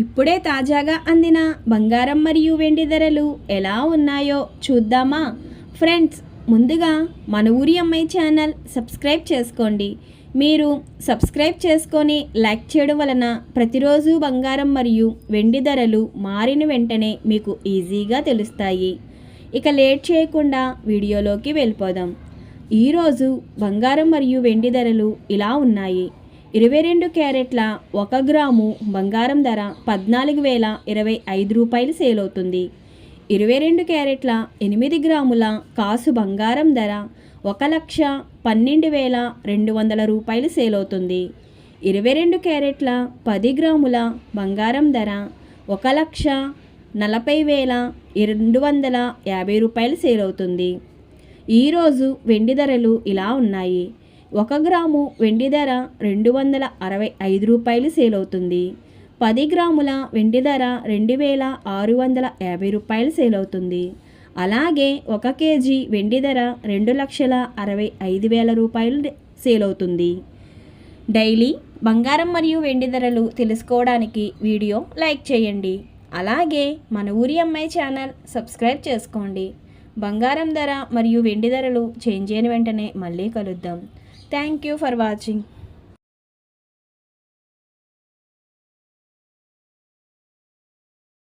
ఇప్పుడే తాజాగా అందిన బంగారం మరియు వెండి ధరలు ఎలా ఉన్నాయో చూద్దామా ఫ్రెండ్స్. ముందుగా మన ఊరి అమ్మాయి ఛానల్ సబ్స్క్రైబ్ చేసుకోండి. మీరు సబ్స్క్రైబ్ చేసుకొని లైక్ చేయడం వలన ప్రతిరోజు బంగారం మరియు వెండి ధరలు మారిన వెంటనే మీకు ఈజీగా తెలుస్తాయి. ఇక లేట్ చేయకుండా వీడియోలోకి వెళ్ళిపోదాం. ఈరోజు బంగారం మరియు వెండి ధరలు ఇలా ఉన్నాయి. 22 క్యారెట్ల 1 గ్రాము బంగారం ధర 14,025 రూపాయలు సేల్ అవుతుంది. 22 క్యారెట్ల 8 గ్రాముల కాసు బంగారం ధర 1,12,200 రూపాయలు సేల్ అవుతుంది. 22 క్యారెట్ల 10 గ్రాముల బంగారం ధర 1,40,250 రూపాయలు సేల్ అవుతుంది. ఈరోజు వెండి ధరలు ఇలా ఉన్నాయి. 1 గ్రాము వెండి ధర 265 రూపాయలు సేల్ అవుతుంది. 10 గ్రాముల వెండి ధర 2,650 రూపాయలు సేల్ అవుతుంది. అలాగే 1 కేజీ వెండి ధర 2,65,000 రూపాయలు సేల్ అవుతుంది. డైలీ బంగారం మరియు వెండి ధరలు తెలుసుకోవడానికి వీడియో లైక్ చేయండి. అలాగే మన ఊరి అమ్మాయి ఛానల్ సబ్స్క్రైబ్ చేసుకోండి. బంగారం ధర మరియు వెండి ధరలు చేంజ్ అయిన వెంటనే మళ్ళీ కలుద్దాం. Thank you for watching.